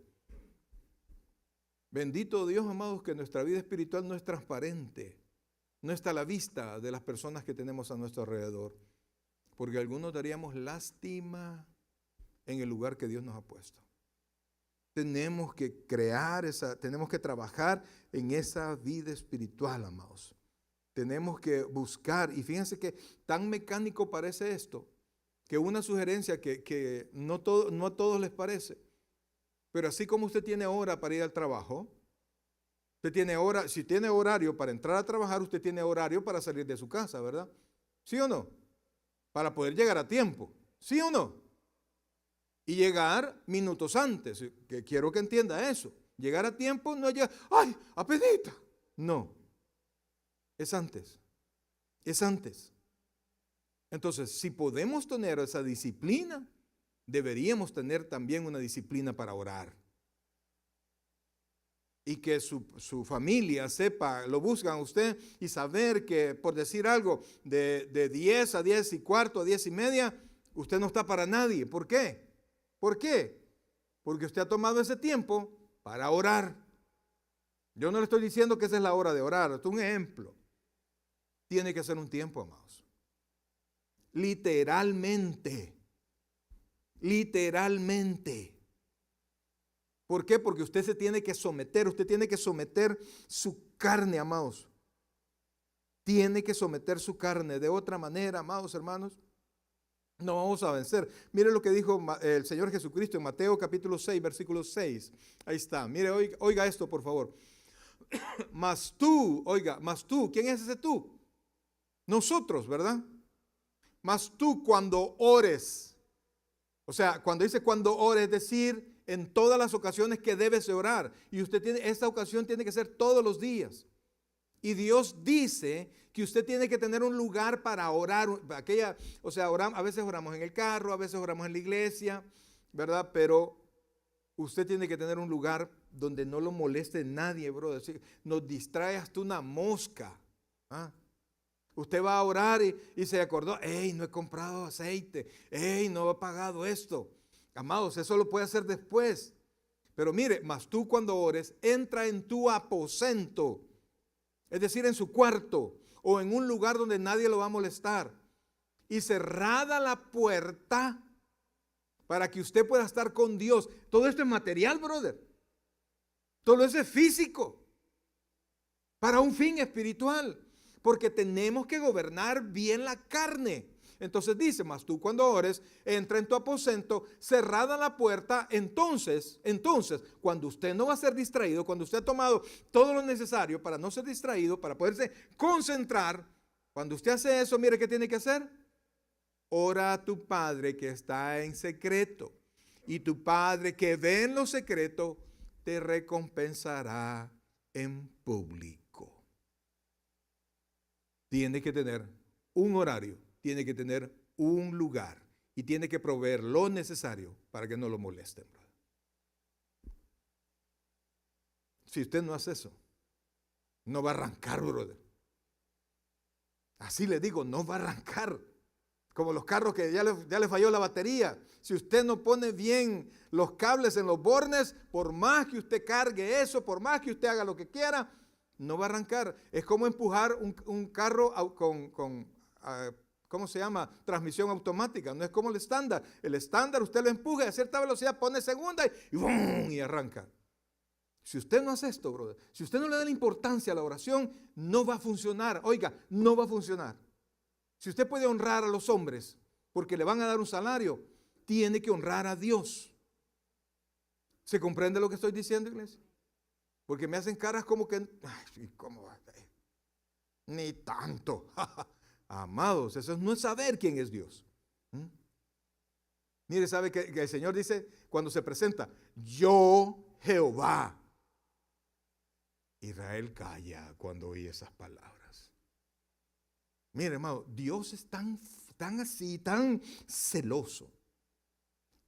Bendito Dios, amados, que nuestra vida espiritual no es transparente. No está a la vista de las personas que tenemos a nuestro alrededor. Porque algunos daríamos lástima en el lugar que Dios nos ha puesto. Tenemos que tenemos que trabajar en esa vida espiritual, amados. Tenemos que buscar, y fíjense que tan mecánico parece esto, que una sugerencia que no a todos les parece, pero así como usted tiene hora para ir al trabajo, usted tiene hora, si tiene horario para entrar a trabajar, usted tiene horario para salir de su casa, ¿verdad? ¿Sí o no? Para poder llegar a tiempo, ¿sí o no? Y llegar minutos antes, que quiero que entienda eso. Llegar a tiempo no es llegar, ¡ay, apedita! No, es antes, es antes. Entonces, si podemos tener esa disciplina, deberíamos tener también una disciplina para orar. Y que su familia sepa, lo buscan a usted y saber que, por decir algo, de 10 a 10 y cuarto, a 10 y media, usted no está para nadie. ¿Por qué? ¿Por qué? Porque usted ha tomado ese tiempo para orar. Yo no le estoy diciendo que esa es la hora de orar, esto es un ejemplo. Tiene que ser un tiempo, amados. Literalmente. ¿Por qué? Porque usted se tiene que someter, usted tiene que someter su carne, amados. Tiene que someter su carne. De otra manera, amados hermanos, no vamos a vencer. Mire lo que dijo el Señor Jesucristo en Mateo capítulo 6, versículo 6. Ahí está. Mire, oiga esto, por favor. Mas tú, ¿quién es ese tú? Nosotros, ¿verdad? Mas tú cuando ores, o sea, cuando dice cuando ores, es decir, en todas las ocasiones que debes de orar. Y usted tiene, esta ocasión tiene que ser todos los días. Y Dios dice que usted tiene que tener un lugar para orar. O sea, a veces oramos en el carro, a veces oramos en la iglesia, ¿verdad? Pero usted tiene que tener un lugar donde no lo moleste nadie, brother. Nos distrae hasta una mosca. ¿Ah? Usted va a orar y se acordó, hey, no he comprado aceite, hey, no he pagado esto. Amados, eso lo puede hacer después. Pero mire, mas tú cuando ores, entra en tu aposento, es decir, en su cuarto o en un lugar donde nadie lo va a molestar. Y cerrada la puerta para que usted pueda estar con Dios. Todo esto es material, brother. Todo eso es físico. Para un fin espiritual. Porque tenemos que gobernar bien la carne. Entonces dice, mas tú cuando ores, entra en tu aposento, cerrada la puerta, entonces, cuando usted no va a ser distraído, cuando usted ha tomado todo lo necesario para no ser distraído, para poderse concentrar, cuando usted hace eso, mire qué tiene que hacer. Ora a tu Padre que está en secreto, y tu Padre que ve en lo secreto, te recompensará en público. Tiene que tener un horario, tiene que tener un lugar y tiene que proveer lo necesario para que no lo molesten. Si usted no hace eso, no va a arrancar, brother. Así le digo, no va a arrancar. Como los carros que ya le falló la batería. Si usted no pone bien los cables en los bornes, por más que usted cargue eso, por más que usted haga lo que quiera, no va a arrancar. Es como empujar un carro con ¿cómo se llama? Transmisión automática. No es como el estándar. El estándar usted lo empuja a cierta velocidad, pone segunda y ¡bum! Y arranca. Si usted no hace esto, brother, si usted no le da la importancia a la oración, no va a funcionar. Oiga, no va a funcionar. Si usted puede honrar a los hombres porque le van a dar un salario, tiene que honrar a Dios. ¿Se comprende lo que estoy diciendo, iglesia? Porque me hacen caras como que, ay, ¿cómo va? Ni tanto. Amados, eso no es saber quién es Dios. Mire, sabe que el Señor dice cuando se presenta, yo Jehová. Israel calla cuando oye esas palabras. Mire, hermano, Dios es tan así, tan celoso.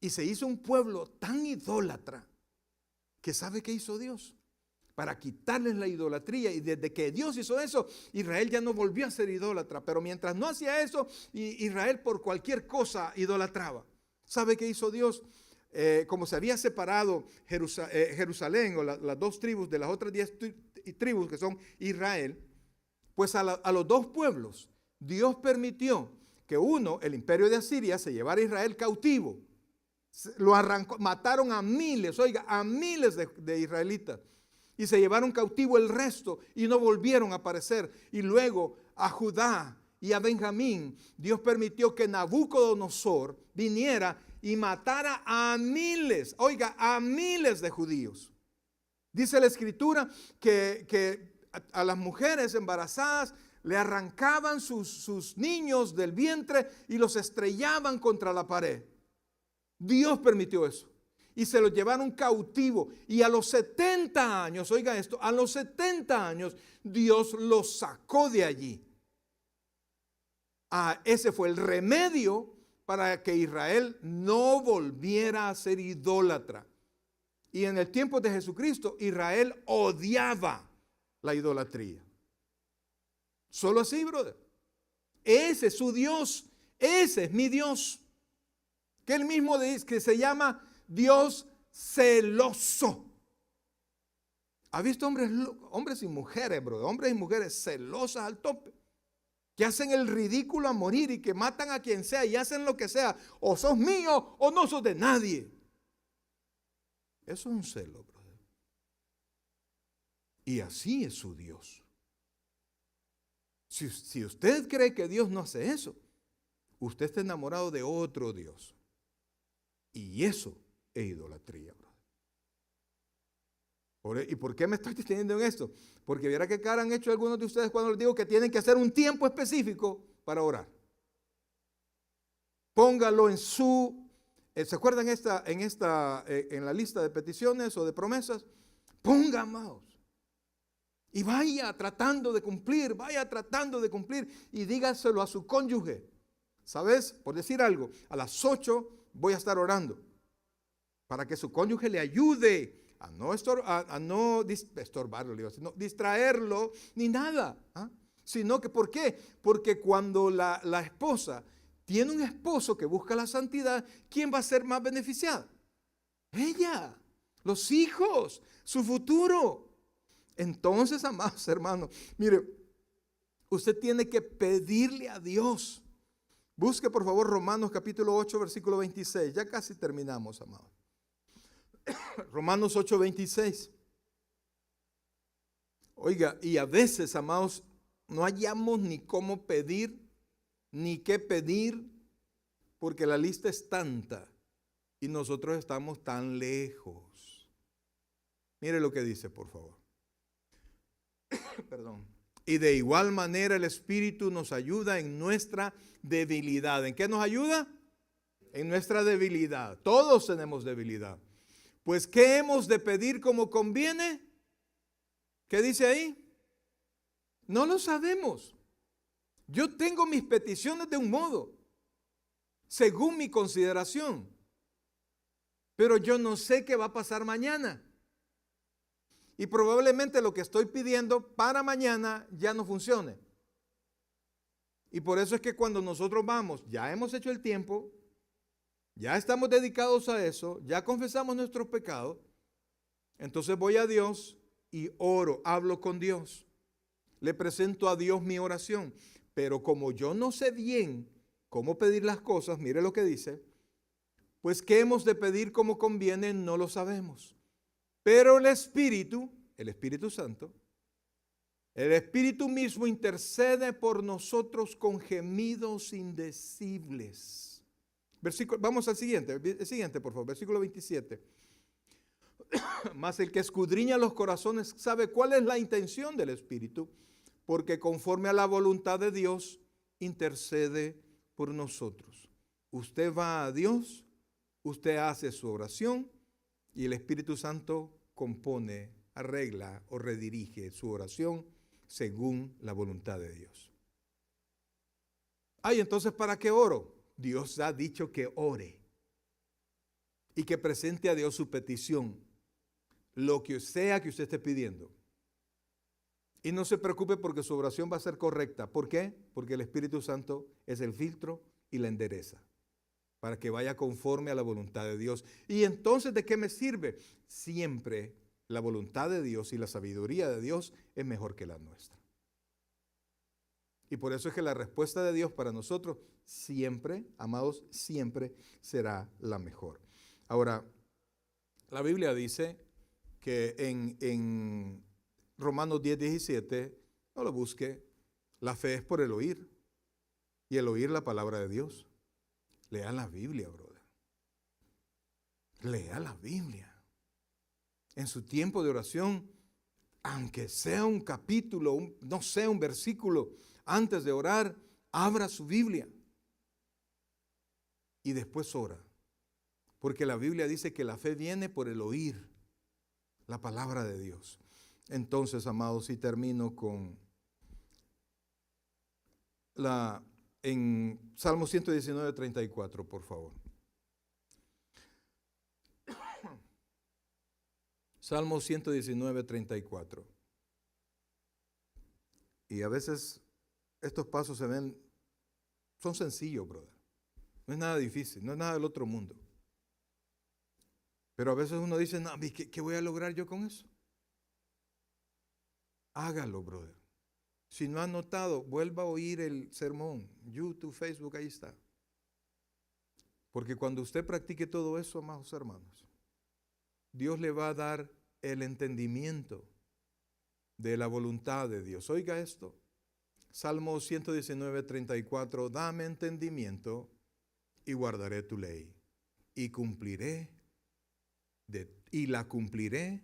Y se hizo un pueblo tan idólatra que ¿sabe qué hizo Dios? Para quitarles la idolatría. Y desde que Dios hizo eso, Israel ya no volvió a ser idólatra. Pero mientras no hacía eso, Israel por cualquier cosa idolatraba. ¿Sabe qué hizo Dios? Como se había separado Jerusalén o las dos tribus de las otras 10 tribus que son Israel, pues a los dos pueblos Dios permitió que uno, el imperio de Asiria, se llevara a Israel cautivo. Lo arrancó, mataron a miles, oiga, a miles de israelitas. Y se llevaron cautivo el resto y no volvieron a aparecer. Y luego a Judá y a Benjamín, Dios permitió que Nabucodonosor viniera y matara a miles, oiga, a miles de judíos. Dice la escritura que a las mujeres embarazadas le arrancaban sus niños del vientre y los estrellaban contra la pared. Dios permitió eso. Y se los llevaron cautivo. Y a los 70 años, oiga esto, a los 70 años Dios los sacó de allí. Ese fue el remedio para que Israel no volviera a ser idólatra. Y en el tiempo de Jesucristo, Israel odiaba la idolatría. Solo así, brother. Ese es su Dios. Ese es mi Dios. Que él mismo dice que se llama Dios celoso. ¿Ha visto hombres y mujeres, brother? Hombres y mujeres celosas al tope. Que hacen el ridículo a morir y que matan a quien sea y hacen lo que sea. O sos mío o no sos de nadie. Eso es un celo, brother. Y así es su Dios. Si usted cree que Dios no hace eso, usted está enamorado de otro Dios. Y eso es idolatría, brother. ¿Y por qué me estoy deteniendo en esto? Porque viera qué cara han hecho algunos de ustedes cuando les digo que tienen que hacer un tiempo específico para orar. Póngalo en su, ¿se acuerdan en la lista de peticiones o de promesas? Ponga, amados. Y vaya tratando de cumplir y dígaselo a su cónyuge. ¿Sabes? Por decir algo, a las 8 voy a estar orando para que su cónyuge le ayude a no estorbarlo, sino distraerlo ni nada. ¿Ah? Sino que, ¿por qué? Porque cuando la esposa tiene un esposo que busca la santidad, ¿quién va a ser más beneficiada? Ella, los hijos, su futuro. Entonces, amados hermanos, mire, usted tiene que pedirle a Dios. Busque por favor Romanos capítulo 8, versículo 26. Ya casi terminamos, amados. Romanos 8, 26. Oiga, y a veces, amados, no hallamos ni cómo pedir, ni qué pedir, porque la lista es tanta y nosotros estamos tan lejos. Mire lo que dice, por favor. Perdón. Y de igual manera el Espíritu nos ayuda en nuestra debilidad. ¿En qué nos ayuda? En nuestra debilidad. Todos tenemos debilidad. Pues, ¿qué hemos de pedir como conviene? ¿Qué dice ahí? No lo sabemos. Yo tengo mis peticiones de un modo, según mi consideración. Pero yo no sé qué va a pasar mañana. Y probablemente lo que estoy pidiendo para mañana ya no funcione. Y por eso es que cuando nosotros vamos, ya hemos hecho el tiempo, ya estamos dedicados a eso, ya confesamos nuestros pecados, entonces voy a Dios y oro, hablo con Dios. Le presento a Dios mi oración. Pero como yo no sé bien cómo pedir las cosas, mire lo que dice, pues qué hemos de pedir como conviene, no lo sabemos. Pero el Espíritu Santo, el Espíritu mismo intercede por nosotros con gemidos indecibles. Vamos al siguiente, el siguiente por favor, versículo 27. Mas el que escudriña los corazones sabe cuál es la intención del Espíritu, porque conforme a la voluntad de Dios intercede por nosotros. Usted va a Dios, usted hace su oración y el Espíritu Santo compone, arregla o redirige su oración según la voluntad de Dios. Ay, entonces, ¿para qué oro? Dios ha dicho que ore y que presente a Dios su petición, lo que sea que usted esté pidiendo. Y no se preocupe porque su oración va a ser correcta. ¿Por qué? Porque el Espíritu Santo es el filtro y la endereza para que vaya conforme a la voluntad de Dios. Y entonces, ¿de qué me sirve? Siempre la voluntad de Dios y la sabiduría de Dios es mejor que la nuestra. Y por eso es que la respuesta de Dios para nosotros siempre, amados, siempre será la mejor. Ahora, la Biblia dice que en Romanos 10, 17, no lo busque, la fe es por el oír y el oír la palabra de Dios. Lea la Biblia, brother. Lea la Biblia. En su tiempo de oración, aunque sea un capítulo, no sea un versículo, antes de orar, abra su Biblia y después ora. Porque la Biblia dice que la fe viene por el oír la palabra de Dios. Entonces, amados, y termino con en Salmo 119, 34, por favor. Salmo 119, 34. Y a veces estos pasos son sencillos, brother. No es nada difícil, no es nada del otro mundo. Pero a veces uno dice, no, ¿qué voy a lograr yo con eso? Hágalo, brother. Si no ha notado, vuelva a oír el sermón. YouTube, Facebook, ahí está. Porque cuando usted practique todo eso, amados hermanos, Dios le va a dar el entendimiento de la voluntad de Dios. Oiga esto. Salmo 119, 34. Dame entendimiento y guardaré tu ley. Y la cumpliré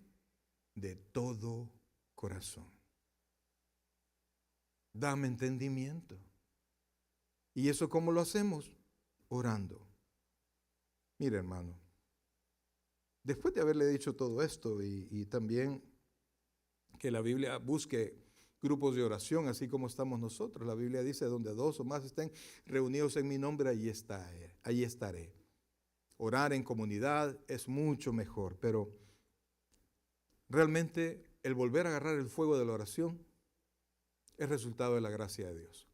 de todo corazón. Dame entendimiento. ¿Y eso cómo lo hacemos? Orando. Mire, hermano, después de haberle dicho todo esto y también que la Biblia busque grupos de oración, así como estamos nosotros. La Biblia dice, donde dos o más estén reunidos en mi nombre, ahí estaré. Orar en comunidad es mucho mejor, pero realmente el volver a agarrar el fuego de la oración es resultado de la gracia de Dios.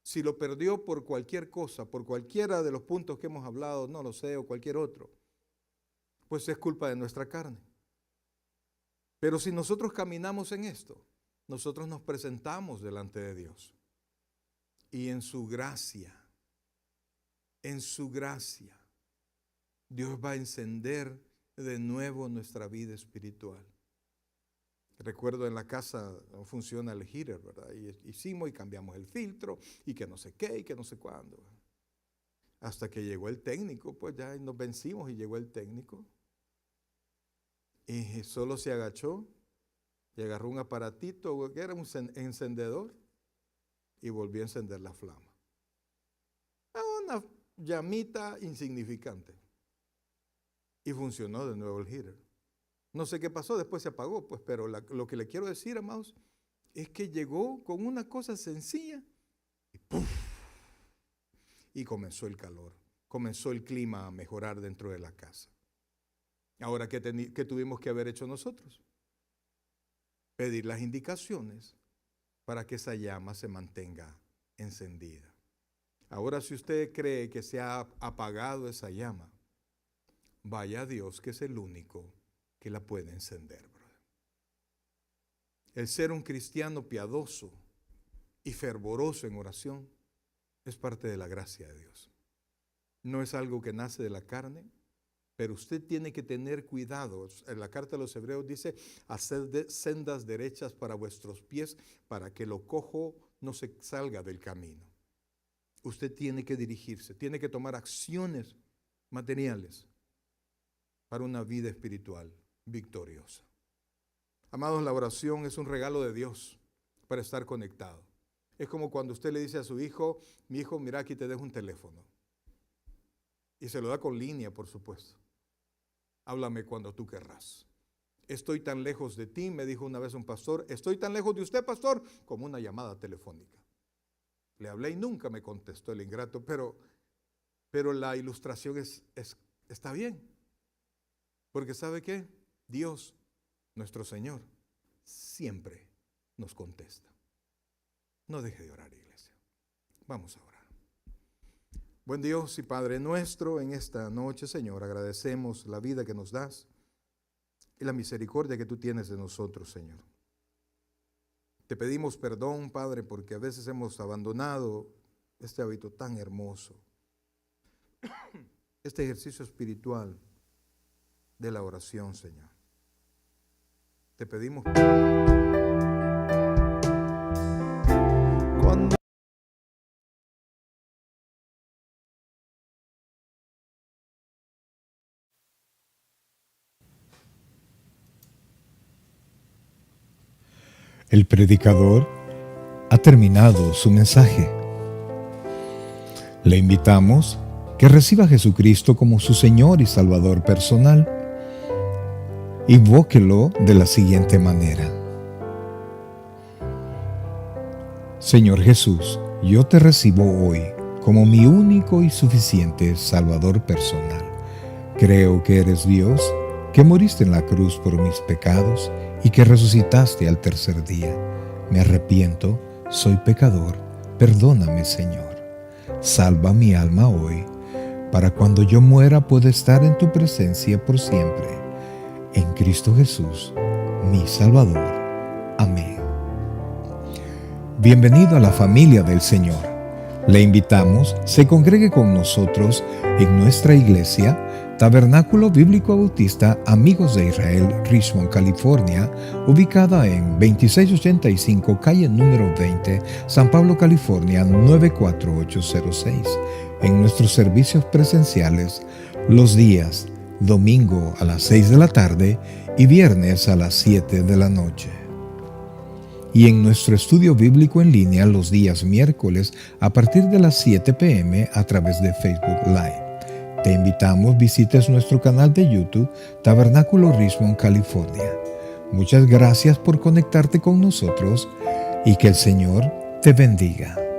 Si lo perdió por cualquier cosa, por cualquiera de los puntos que hemos hablado, no lo sé, o cualquier otro, pues es culpa de nuestra carne. Pero si nosotros caminamos en esto, nosotros nos presentamos delante de Dios. Y en su gracia, Dios va a encender de nuevo nuestra vida espiritual. Recuerdo en la casa no funciona el heater, ¿verdad? Y hicimos y cambiamos el filtro y que no sé qué y que no sé cuándo. Hasta que llegó el técnico, pues ya nos vencimos y llegó el técnico. Y solo se agachó y agarró un aparatito que era un encendedor y volvió a encender la flama. Una llamita insignificante. Y funcionó de nuevo el heater. No sé qué pasó, después se apagó, pues, pero lo que le quiero decir, amados, es que llegó con una cosa sencilla y ¡puf! Y comenzó el calor, comenzó el clima a mejorar dentro de la casa. Ahora, ¿qué tuvimos que haber hecho nosotros? Pedir las indicaciones para que esa llama se mantenga encendida. Ahora, si usted cree que se ha apagado esa llama, vaya a Dios, que es el único que la puede encender, brother. El ser un cristiano piadoso y fervoroso en oración es parte de la gracia de Dios. No es algo que nace de la carne, pero usted tiene que tener cuidado. En la carta de los Hebreos dice, haced sendas derechas para vuestros pies, para que lo cojo no se salga del camino. Usted tiene que dirigirse, tiene que tomar acciones materiales para una vida espiritual victoriosa. Amados, la oración es un regalo de Dios para estar conectado. Es como cuando usted le dice a su hijo, mi hijo, mira, aquí te dejo un teléfono. Y se lo da con línea, por supuesto. Háblame cuando tú querrás. Estoy tan lejos de ti, me dijo una vez un pastor, estoy tan lejos de usted, pastor, como una llamada telefónica. Le hablé y nunca me contestó el ingrato, pero la ilustración está bien. Porque ¿sabe qué? Dios, nuestro Señor, siempre nos contesta. No deje de orar, iglesia. Vamos a orar. Buen Dios y Padre nuestro, en esta noche, Señor, agradecemos la vida que nos das y la misericordia que tú tienes de nosotros, Señor. Te pedimos perdón, Padre, porque a veces hemos abandonado este hábito tan hermoso, este ejercicio espiritual de la oración, Señor. Te pedimos cuando el predicador ha terminado su mensaje. Le invitamos que reciba a Jesucristo como su Señor y Salvador personal. Invóquelo de la siguiente manera. Señor Jesús, yo te recibo hoy como mi único y suficiente Salvador personal. Creo que eres Dios, que moriste en la cruz por mis pecados y que resucitaste al tercer día. Me arrepiento, soy pecador, perdóname, Señor. Salva mi alma hoy, para cuando yo muera pueda estar en tu presencia por siempre. En Cristo Jesús, mi Salvador. Amén. Bienvenido a la familia del Señor. Le invitamos, se congregue con nosotros en nuestra iglesia, Tabernáculo Bíblico Bautista Amigos de Israel, Richmond, California, ubicada en 2685 calle número 20, San Pablo, California 94806. En nuestros servicios presenciales los días domingo a las 6 de la tarde y viernes a las 7 de la noche. Y en nuestro estudio bíblico en línea los días miércoles a partir de las 7 p.m. a través de Facebook Live. Te invitamos, visites nuestro canal de YouTube, Tabernáculo Richmond, California. Muchas gracias por conectarte con nosotros y que el Señor te bendiga.